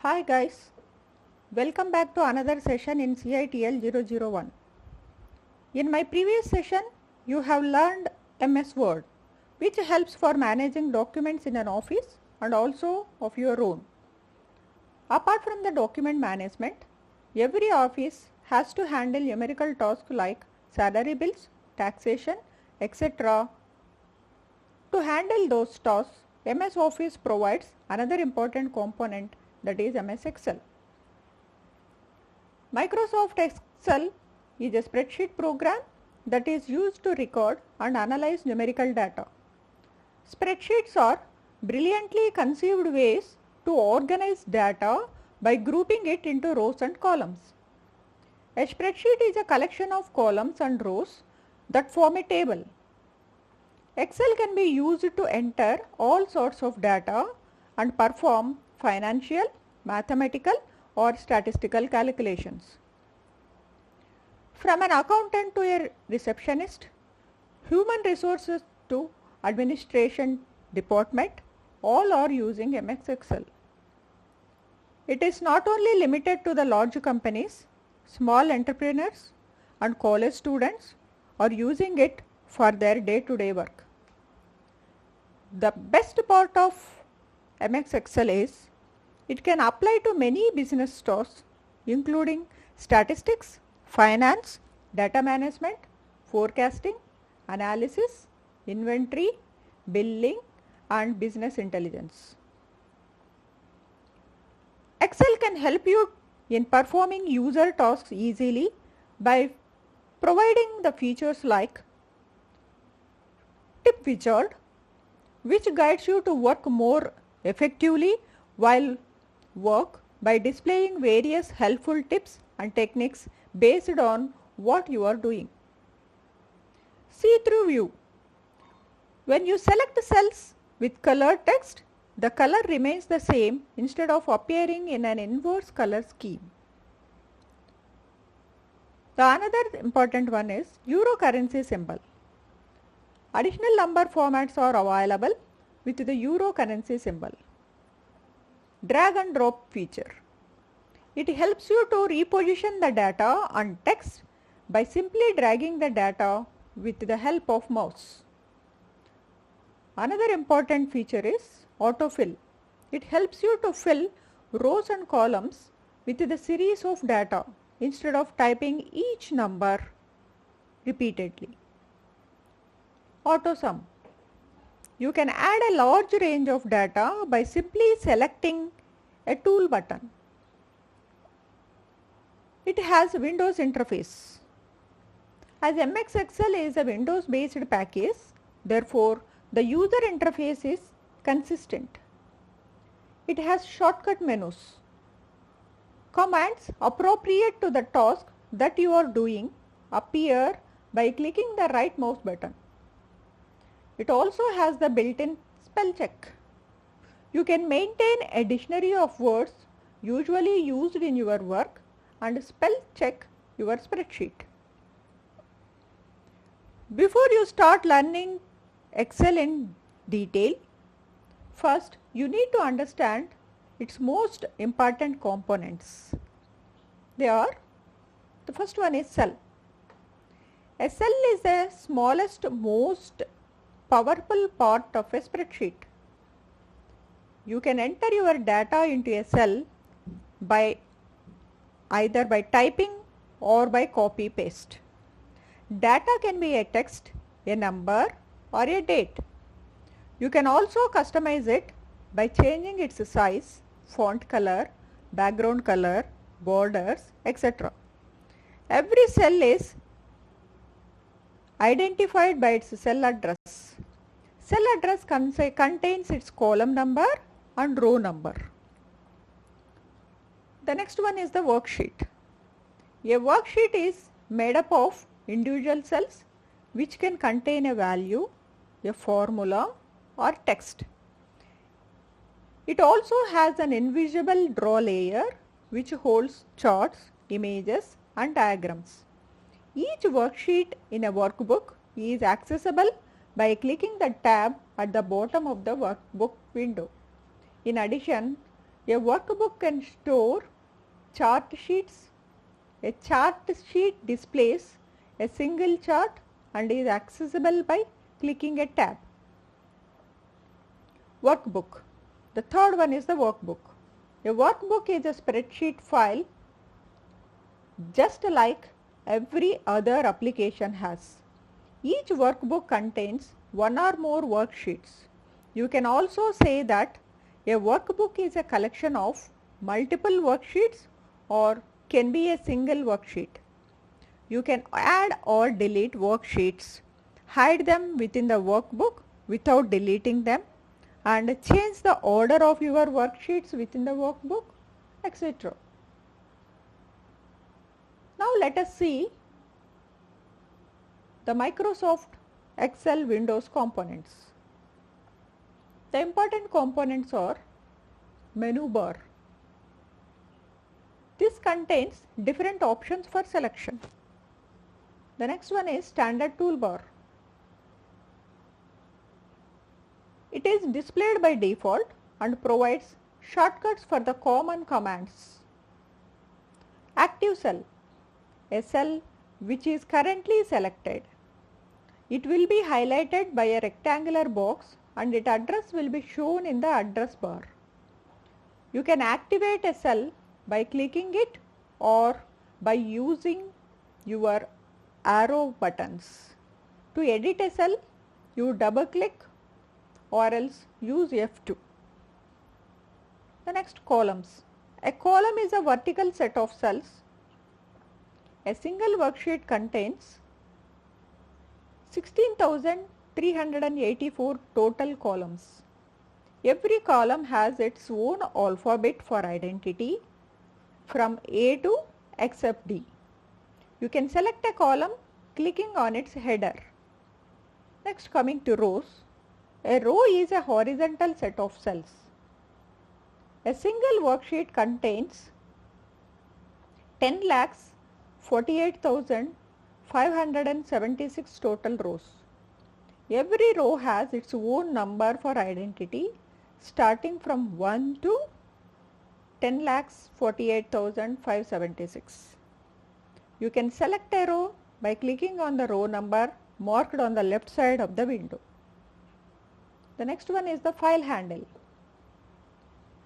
Hi guys, welcome back to another session in CITL 001. In my previous session, you have learned MS Word, which helps for managing documents in an office and also of your own. Apart from the document management, every office has to handle numerical tasks like salary bills, taxation, etc. To handle those tasks, MS Office provides another important component, that is MS Excel. Microsoft Excel is a spreadsheet program that is used to record and analyze numerical data. Spreadsheets are brilliantly conceived ways to organize data by grouping it into rows and columns. A spreadsheet is a collection of columns and rows that form a table. Excel can be used to enter all sorts of data and perform financial, mathematical or statistical calculations. From an accountant to a receptionist, human resources to administration department, all are using MS Excel. It is not only limited to the large companies, small entrepreneurs and college students are using it for their day-to-day work. The best part of MS Excel is it can apply to many business tasks including statistics, finance, data management, forecasting, analysis, inventory, billing and business intelligence. Excel can help you in performing user tasks easily by providing the features like tip wizard, which guides you to work more effectively while work by displaying various helpful tips and techniques based on what you are doing. See-through view. When you select cells with colored text, the color remains the same instead of appearing in an inverse color scheme. The another important one is euro currency symbol. Additional number formats are available with the euro currency symbol. Drag and drop feature. It helps you to reposition the data and text by simply dragging the data with the help of mouse. Another important feature is autofill. It helps you to fill rows and columns with the series of data instead of typing each number repeatedly. Auto sum. You can add a large range of data by simply selecting a tool button. It has Windows interface. As MS Excel is a Windows based package, therefore the user interface is consistent. It has shortcut menus. Commands appropriate to the task that you are doing appear by clicking the right mouse button. It also has the built-in spell check. You can maintain a dictionary of words usually used in your work and spell check your spreadsheet. Before you start learning Excel in detail, first you need to understand its most important components. They are, the first one is cell. A cell is the smallest, most powerful part of a spreadsheet. You can enter your data into a cell by either by typing or by copy paste. Data can be a text, a number or a date. You can also customize it by changing its size, font color, background color, borders, etc. Every cell is identified by its cell address. Cell address contains its column number and row number. The next one is the worksheet. A worksheet is made up of individual cells which can contain a value, a formula or text. It also has an invisible draw layer which holds charts, images and diagrams. Each worksheet in a workbook is accessible by clicking the tab at the bottom of the workbook window. In addition, A workbook can store chart sheets. A chart sheet displays a single chart and is accessible by clicking a tab. Workbook. The third one is the workbook. A workbook is a spreadsheet file just like every other application has. Each workbook contains one or more worksheets. You can also say that a workbook is a collection of multiple worksheets or can be a single worksheet. You can add or delete worksheets, hide them within the workbook without deleting them, and change the order of your worksheets within the workbook, etc. Now let us see the Microsoft Excel Windows components. The important components are menu bar. This contains different options for selection. The next one is standard toolbar. It is displayed by default and provides shortcuts for the common commands. Active cell, a cell which is currently selected. It will be highlighted by a rectangular box and its address will be shown in the address bar. You can activate a cell by clicking it or by using your arrow buttons. To edit a cell, you double click or else use F2. The next, columns. A column is a vertical set of cells. A single worksheet contains 16,384 total columns. Every column has its own alphabet for identity from A to except D. You can select a column clicking on its header. Next, coming to rows. A row is a horizontal set of cells. A single worksheet contains 10,48,576 total rows. Every row has its own number for identity starting from 1 to 10,48,576. You can select a row by clicking on the row number marked on the left side of the window. The next one is the file handle.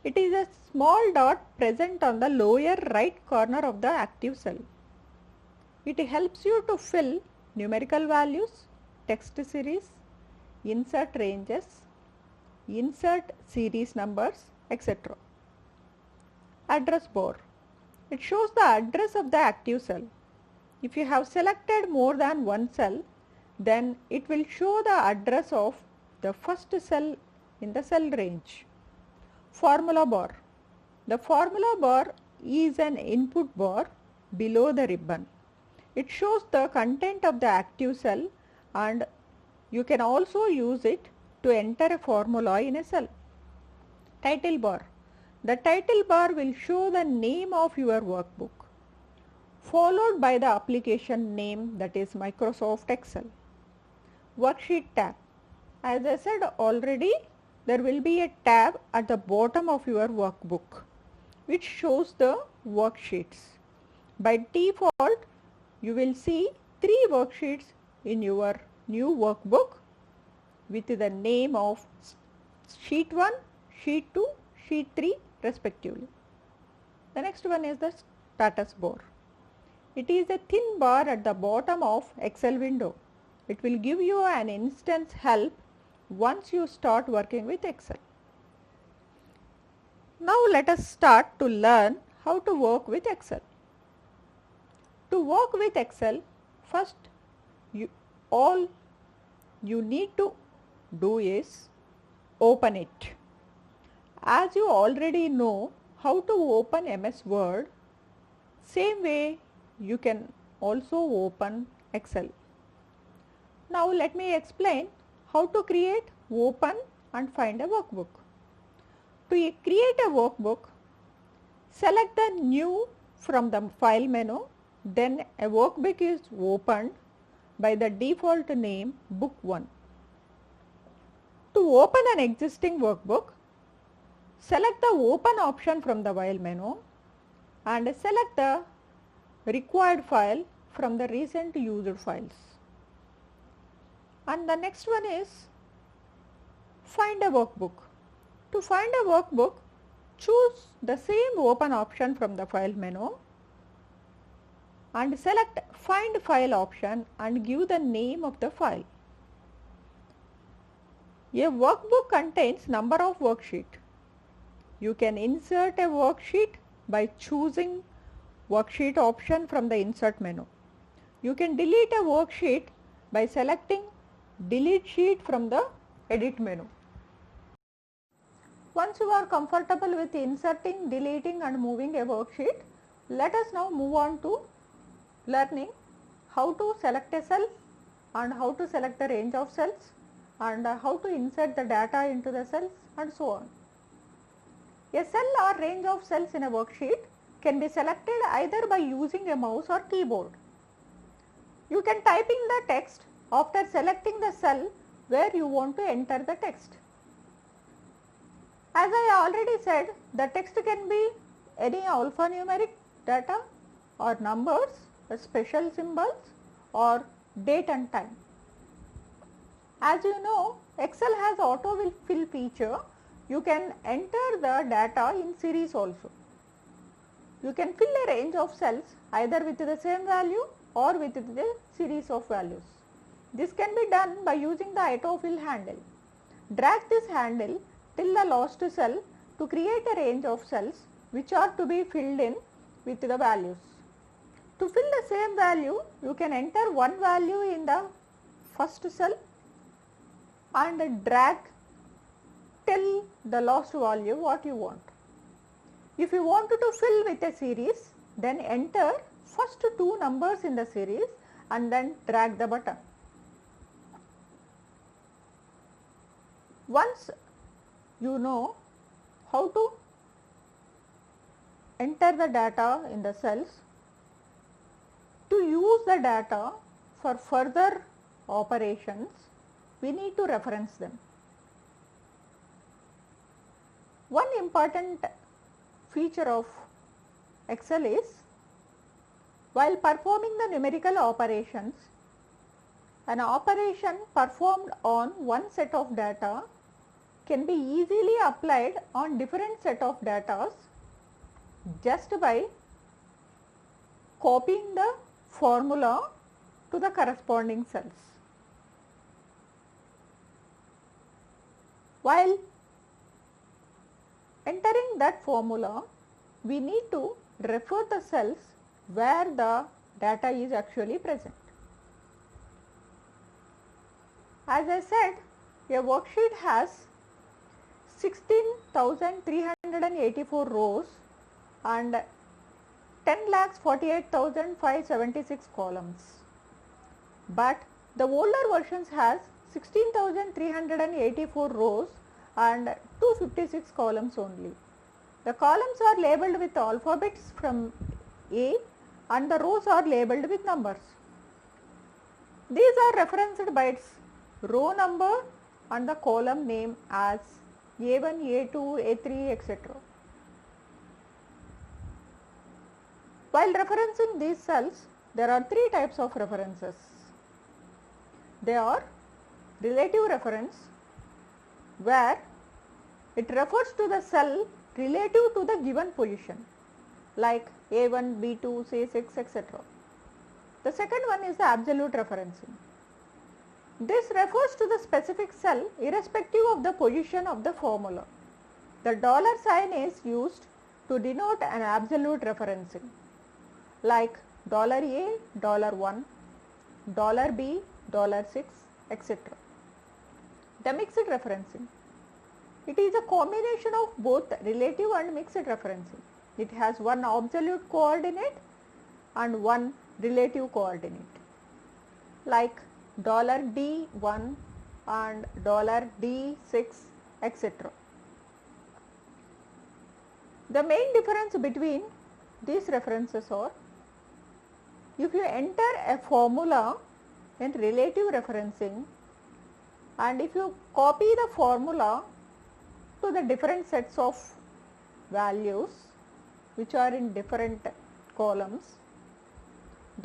It is a small dot present on the lower right corner of the active cell. It helps you to fill numerical values, text series, insert ranges, insert series numbers, etc. Address bar. It shows the address of the active cell. If you have selected more than one cell, then it will show the address of the first cell in the cell range. Formula bar. The formula bar is an input bar below the ribbon. It shows the content of the active cell and you can also use it to enter a formula in a cell. Title bar. The title bar will show the name of your workbook, followed by the application name, that is Microsoft Excel. Worksheet tab. As I said already, there will be a tab at the bottom of your workbook which shows the worksheets. By default, you will see 3 worksheets in your new workbook with the name of sheet 1, sheet 2, sheet 3 respectively. The next one is the status bar. It is a thin bar at the bottom of Excel window. It will give you an instant help once you start working with Excel. Now let us start to learn how to work with Excel. To work with Excel, first all you need to do is open it. As you already know how to open MS Word, same way you can also open Excel. Now let me explain how to create, open and find a workbook. To create a workbook, select the new from the file menu, then a workbook is opened by the default name book 1. To open an existing workbook, select the open option from the file menu and select the required file from the recent used files. And the next one is find a workbook. To find a workbook, choose the same open option from the file menu and select find file option and give the name of the file. A workbook contains number of worksheets. You can insert a worksheet by choosing worksheet option from the insert menu. You can delete a worksheet by selecting delete sheet from the edit menu. Once you are comfortable with inserting, deleting and moving a worksheet, let us now move on to learning how to select a cell and how to select the range of cells and how to insert the data into the cells and so on. A cell or range of cells in a worksheet can be selected either by using a mouse or keyboard. You can type in the text after selecting the cell where you want to enter the text. As I already said, the text can be any alphanumeric data or numbers, special symbols or date and time. As you know, Excel has auto fill feature. You can enter the data in series also. You can fill a range of cells either with the same value or with the series of values. This can be done by using the autofill handle. Drag this handle till the last cell to create a range of cells which are to be filled in with the values. To fill the same value, you can enter one value in the first cell and drag till the last value what you want. If you want to fill with a series, then enter first two numbers in the series and then drag the button. Once you know how to enter the data in the cells, to use the data for further operations, we need to reference them. One important feature of Excel is, while performing the numerical operations, an operation performed on one set of data can be easily applied on different set of data just by copying the formula to the corresponding cells. While entering that formula, we need to refer the cells where the data is actually present. As I said, a worksheet has 16,384 rows and 10,48,576 columns. But the older versions has 16,384 rows and 256 columns only. The columns are labelled with alphabets from A and the rows are labelled with numbers. These are referenced by its row number and the column name as A1, A2, A3, etc. While referencing these cells, there are three types of references. They are relative reference, where it refers to the cell relative to the given position, like A1, B2, C6, etc. The second one is the absolute referencing. This refers to the specific cell irrespective of the position of the formula. The dollar sign is used to denote an absolute referencing, like $A, $1, $B, $6, etc. The mixed referencing. It is a combination of both relative and mixed referencing. It has one absolute coordinate and one relative coordinate, like $D1 and $D6, etc. The main difference between these references are, if you enter a formula in relative referencing and if you copy the formula to the different sets of values which are in different columns,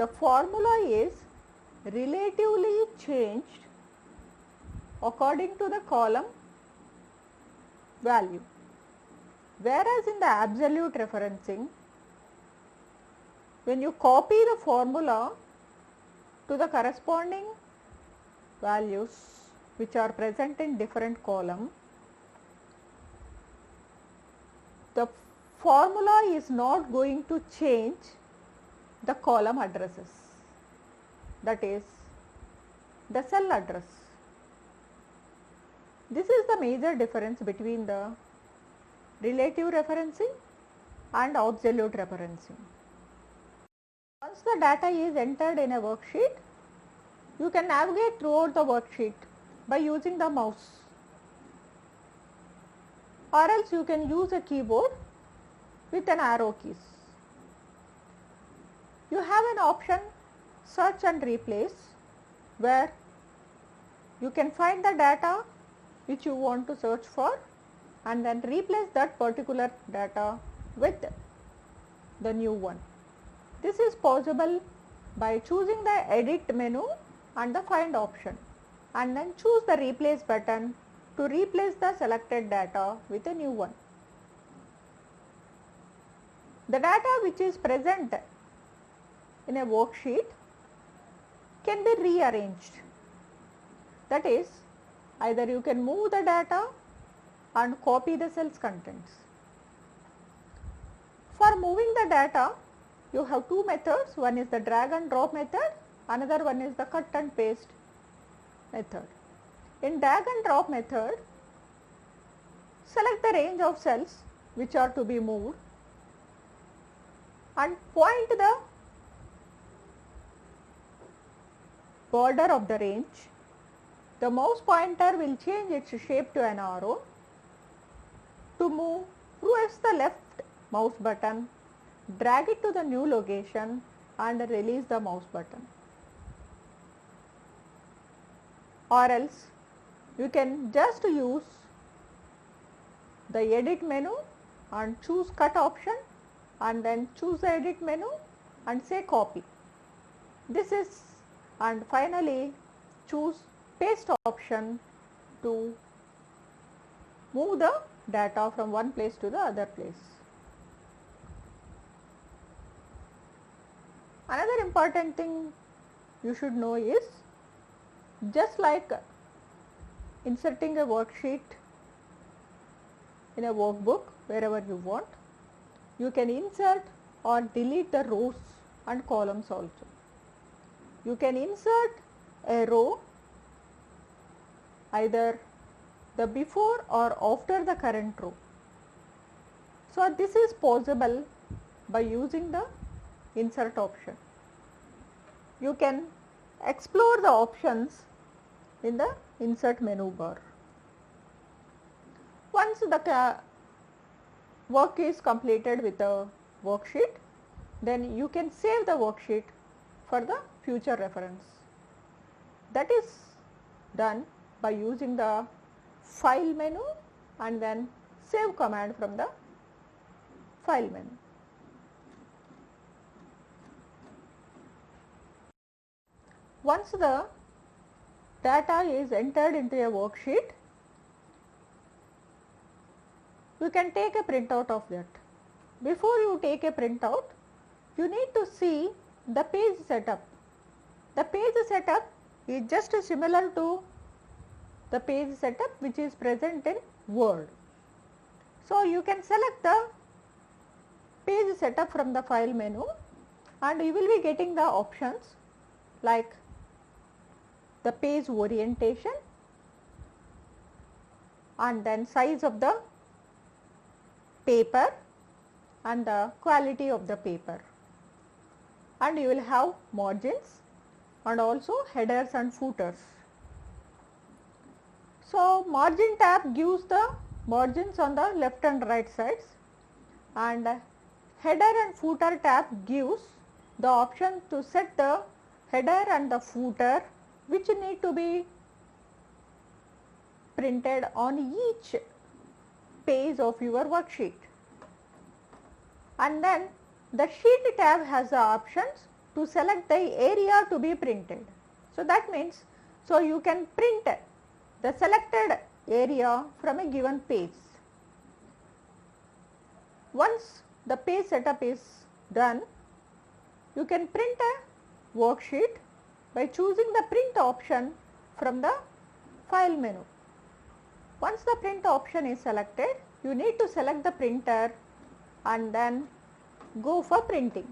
the formula is relatively changed according to the column value. Whereas in the absolute referencing, when you copy the formula to the corresponding values which are present in different column, the formula is not going to change the column addresses, that is the cell address. This is the major difference between the relative referencing and absolute referencing. Once the data is entered in a worksheet, you can navigate throughout the worksheet by using the mouse, or else you can use a keyboard with an arrow keys. You have an option search and replace, where you can find the data which you want to search for and then replace that particular data with the new one. This is possible by choosing the edit menu and the find option, and then choose the replace button to replace the selected data with a new one. The data which is present in a worksheet can be rearranged. That is, either you can move the data and copy the cell's contents. For moving the data, you have two methods. One is the drag and drop method, another one is the cut and paste method. In drag and drop method, select the range of cells which are to be moved and point the border of the range. The mouse pointer will change its shape to an arrow. To move, press the left mouse button, drag it to the new location and release the mouse button. Or else you can just use the edit menu and choose cut option, and then choose the edit menu and say copy. This is, and finally choose paste option to move the data from one place to the other place. Another important thing you should know is, just like inserting a worksheet in a workbook wherever you want, you can insert or delete the rows and columns also. You can insert a row either the before or after the current row. So this is possible by using the insert option. You can explore the options in the insert menu bar. Once the work is completed with the worksheet, then you can save the worksheet for the future reference. That is done by using the file menu and then save command from the file menu. Once the data is entered into a worksheet, you can take a printout of that. Before you take a printout, you need to see the page setup. The page setup is just similar to the page setup which is present in Word. So you can select the page setup from the file menu and you will be getting the options like the page orientation and then size of the paper and the quality of the paper, and you will have margins and also headers and footers. So margin tab gives the margins on the left and right sides, and header and footer tab gives the option to set the header and the footer which need to be printed on each page of your worksheet. and then the sheet tab has the options to select the area to be printed. So that means, so you can print the selected area from a given page. Once the page setup is done, you can print a worksheet by choosing the print option from the file menu. Once the print option is selected, you need to select the printer and then go for printing.